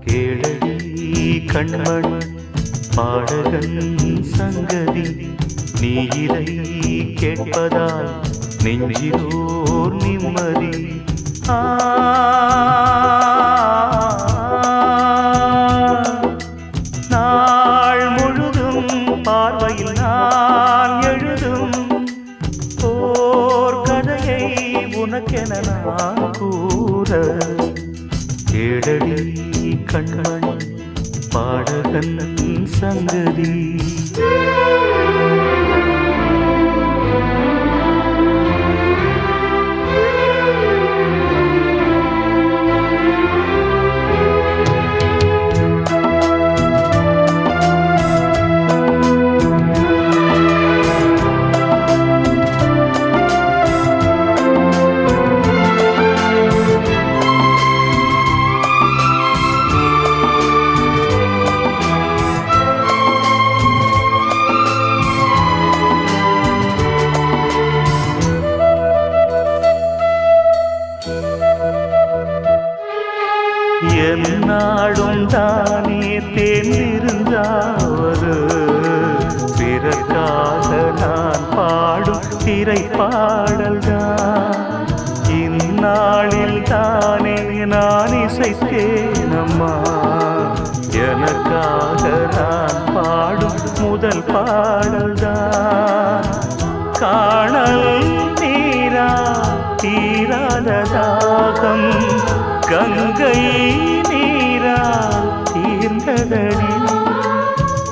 கேளடி கண்மண் பாடகன் சங்கதி, நீ இதை கேட்பதால் நெஞ்சிலோர் நிம்மதி. நாள் முழுதும் பார்வையில் நான் எழுதும் ஓர் கதையை உனக்கென நான் கூற, கேளடி கண்மண் பாடகன் சங்கதி. என்னாடும் தானே தேர்ந்திருந்தாவது, பிறக்காக நான் பாடும் திரைப்பாடல்தான். இந்நாளில் தானே நான் இசைத்தேனம்மா, எனக்காக நான் பாடும் முதல் பாடல்தான். காணல் நீரா தீராத தாகம், கங்கை நீரால் தீர்ந்ததடி.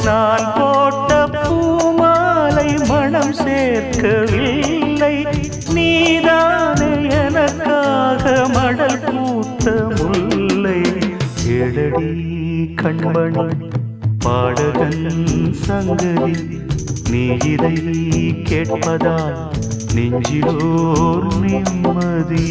நான் போட்ட பூமாலை மனம் சேர்க்கவில்லை, நீதானே எனக்காக மடல் பூத்த முல்லை. கேளடி கண்மண் பாடகன் சங்கதி, நீ இதை கேட்பதால் நெஞ்சிலோர் நிம்மதி.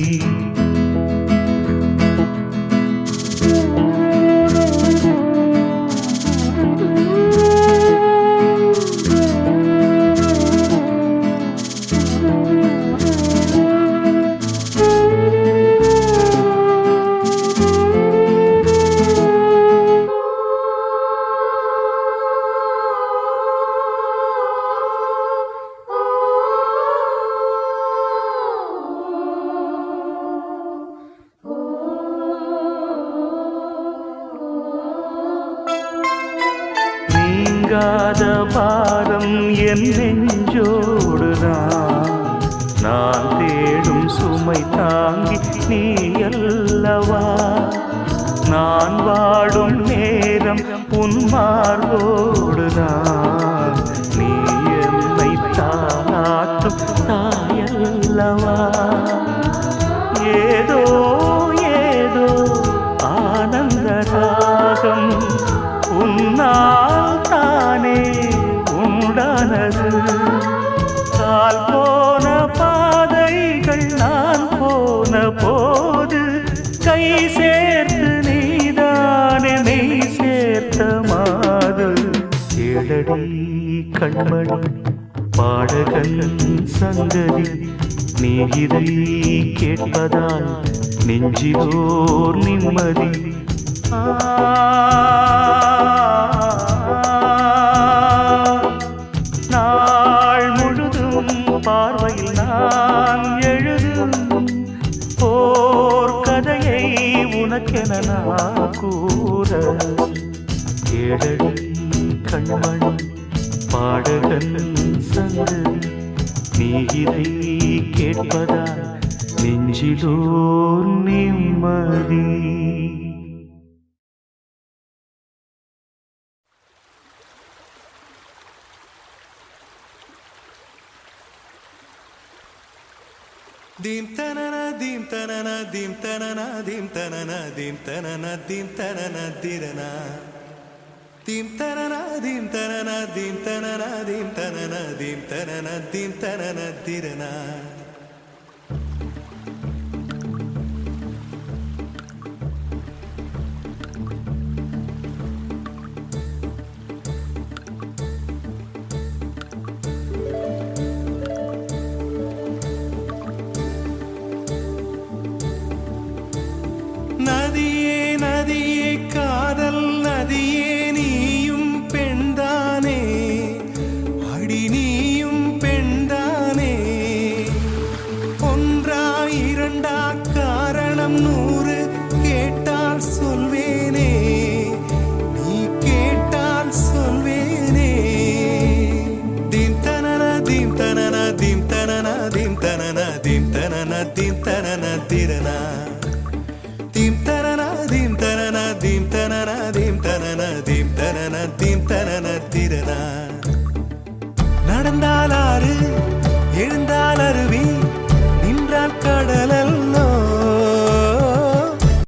நீங்காத பாரம் என் நெஞ்சோடுதான், நான் தேடும் சுமை தாங்கி நீ அல்லவா. நான் வாடும் நேரம் உன் மார்போடுதான், நீ என்னை தாளாட்டும் தாயல்லவா. ஏதோ ஏதோ ஆனந்த ராகம் உன்னால் தானே உண்டானது. கால் போன பாதைகள் நான் போன போது, கை சேர்த்து நீதானே மெய் சேர்த்த மாது. கேளடி கண்மண் பாடகன் சங்கதி, நீ இதை கேட்பதால் நெஞ்சிலோர் நிம்மதி. நாள் முழுதும் பார்வையில் நான் எழுதும் ஓர் கதையை உனக்கென நான் கூற, கேளடி கண்மண் பாடகன் சங்கதி, நீ இதை கேட்பதால் நெஞ்சிலோர் நிம்மதி. Dim tanana dim tanana dim tanana dim tanana dim tanana dim tanana dirana. Dim tanana dim tanana dim tanana dim tanana dim tanana dim tanana dirana. நடந்தால் ஆறு எழுந்தால் அருவி